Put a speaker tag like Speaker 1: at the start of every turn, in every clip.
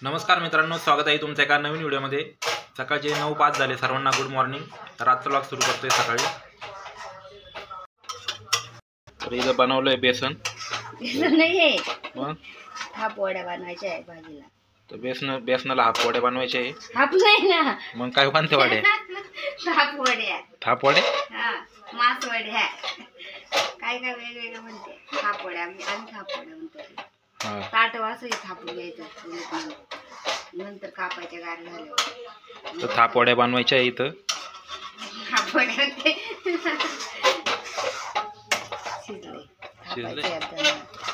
Speaker 1: नमस्कार मित्रांनो, स्वागत आहे तुमच्या एका नवीन व्हिडिओमध्ये। सकाळचे 9:05 झाले, सर्वांना गुड मॉर्निंग। तर आजचा व्लॉग सुरू करतोय सकाळी। तर इथं बनवलंय बेसन
Speaker 2: नाही आहे,
Speaker 1: मग
Speaker 2: थापवड्या बनवायच्या आहे भाजीला।
Speaker 1: तर बेसनाला हापवड्या बनवायचे आहे।
Speaker 2: हाप नाही ना,
Speaker 1: मग काय बनते वड्या?
Speaker 2: थापवड्या।
Speaker 1: थापवडे
Speaker 2: हा, मासवड्या, काय काय वेगवेगळं म्हणते। थापवड्या आम्ही थापवड्या म्हणतो। ताट वासही थापून घ्यायचं, नंतर कापायच्या गार झाल्यावर।
Speaker 1: तर थापवड्या बनवायच्या आहे इथं।
Speaker 2: थापवड्या
Speaker 1: शिजले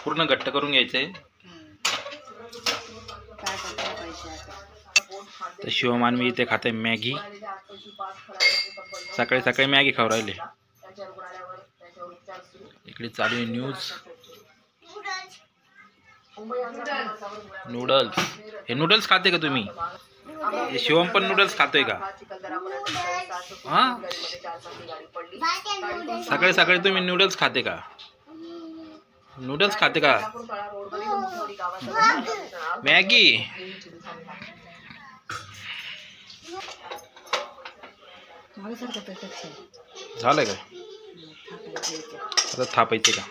Speaker 1: पूर्ण घट्ट करून घ्यायचंय। तर शिवमानवी इथे खाते मॅगी। सकाळी सकाळी मॅगी खाऊ राहिले। इकडे चालू आहे न्यूज। नूडल्स, हे नूडल्स खाते का तुम्ही? हे शिवम पण नूडल्स खातोय का? हा, सकाळी सकाळी तुम्ही नूडल्स खाते का? नूडल्स खाते का? मॅगी झालं का? आता थापायचे का?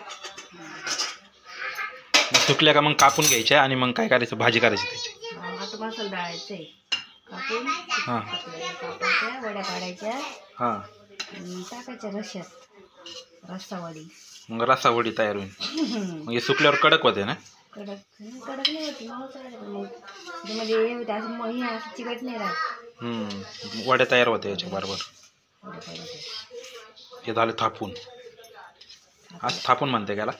Speaker 1: मग सुकल्या का मग कापून घ्यायच्या आणि मग काय करायचं? भाजी करायची त्याची।
Speaker 2: आता मसाला डाळायचा कापून,
Speaker 1: हां
Speaker 2: कापायच्या, वड्या काढायच्या,
Speaker 1: हां
Speaker 2: टाकायच्या रश्यात, रस्सावडी।
Speaker 1: मग रस्सावडी तयार होईल। मग हे सुकल्यावर कडक होते ना?
Speaker 2: कडक कडक नाही होती, मग म्हणजे हे होते असं, मग हे असं चिकट नाही राहत।
Speaker 1: वड्या तयार होते याच्या बरोबर। हे झाले थापून। आज थापून म्हणते त्याला।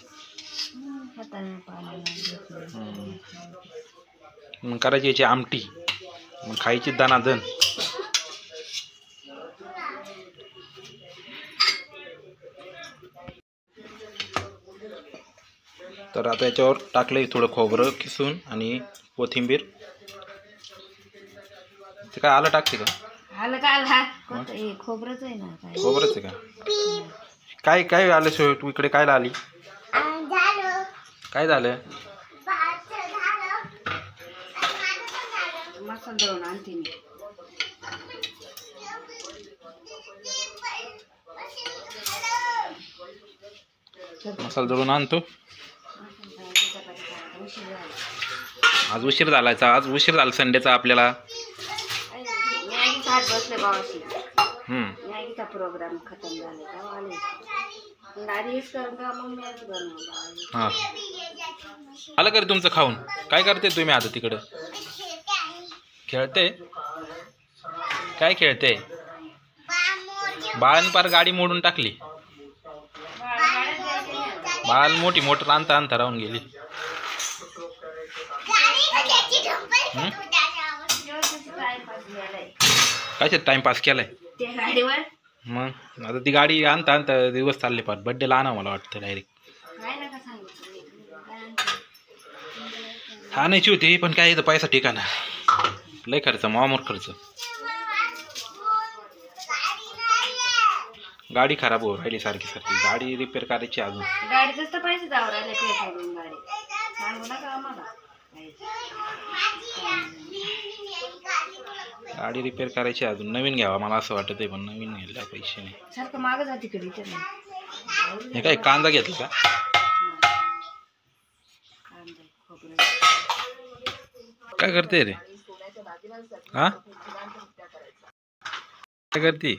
Speaker 1: मग करायची याची आमटी, मग खायची दणादण। तर आता याच्यावर टाकलंय थोडं खोबरं किसून आणि कोथिंबीर। ते काय आलं टाकते का?
Speaker 2: आलं का? आला खोबरंच आहे ना?
Speaker 1: खोबरंच आहे का? काय काय आलं शिव? तू इकडे काय आली? काय झालं?
Speaker 2: मसाला दळून आणते मी।
Speaker 1: मसाला दळून आणतो। आज उशीर झालायचा, आज उशीर झाला संडेचा आपल्याला।
Speaker 2: मॅगी खात बसले भावाशी। मॅगीचा प्रोग्राम खतम झाला का? आधीच करून का मग मॅच बनवला।
Speaker 1: हां, आलं का रे तुमचं खाऊन? काय करते तुम्ही आता तिकडं? खेळते? काय खेळते? बाळाने पार गाडी मोडून टाकली। बाळ मोठी मोटर आणता आणता राहून गेली। काय टाइमपास केलाय? मग आता ती गाडी आणता आणता दिवस चालले पार। बड्डेला आणा मला वाटतं डायरेक्ट। आणायची होती पण काय इथं पैसा ठिकाणा, लय खर्च, मामूर खर्च। गाडी खराब हो राहिली सारखी सारखी। गाडी रिपेअर करायची अजून।
Speaker 2: गाडीच तर पैसे जाऊ राहिले पेट्रोल गाडी, सांगू नका आम्हाला।
Speaker 1: गाडी रिपेअर करायची अजून, नवीन घ्यावा मला असं वाटत आहे, पण नवीन घ्यायला पैसे नाही।
Speaker 2: सारखं मागं जाते तिकडे।
Speaker 1: हे काय कांदा घेतला का? काय करते रे? हा, काय करते?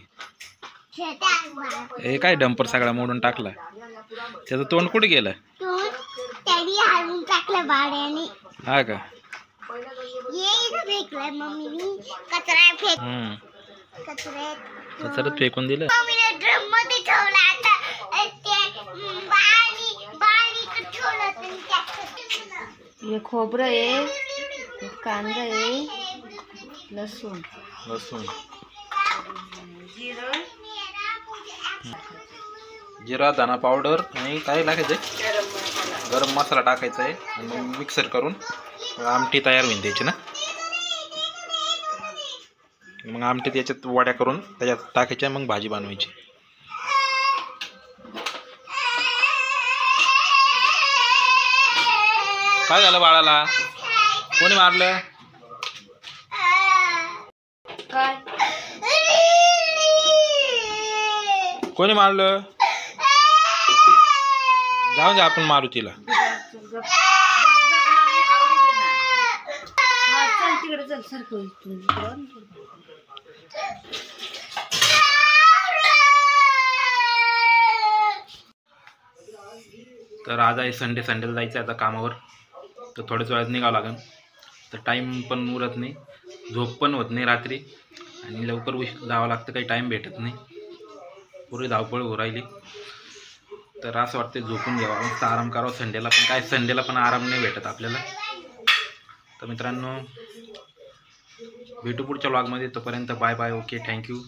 Speaker 1: हे काय डंपर सगळा मोडून टाकला। त्याचं तोंड कुठे गेलं? हा का? कचऱ्यात फेकून दिलं।
Speaker 2: हे खोबरं आहे, कांदा आहे, लसूण
Speaker 1: जिरा, धना पावडर आणि काय लागायचंय? गरम मसाला टाकायचा आहे आणि मग मिक्सर करून आमटी तयार होईल त्याची ना। मग आमटी त्याच्यात वड्या करून त्याच्यात टाकायच्या, मग भाजी बनवायची। काय झालं बाळाला? कोणी मारलं?
Speaker 2: काय
Speaker 1: कोणी मारलं? जाऊ दे आपण मारू तिला.
Speaker 2: चल तिकडे चल सारखं.
Speaker 1: तर आज आहे संडेला जायचं आहे आता कामावर. तर थोड्याच वेळात निघावं लागेल. तर टाईम पण उरत नाही, झोप पण होत नाही रात्री आणि लवकर जावं लागतं, काही टाईम भेटत नाही. पुरी धावपळ हो राहिली. तर असं वाटतं झोपून घ्यावा, मस्त आराम करावा संडेला. पण काय संडेला पण आराम नाही भेटत आपल्याला. तर मित्रांनो भेटू पुढच्या व्लॉगमध्ये. तोपर्यंत बाय बाय. Okay, thank you.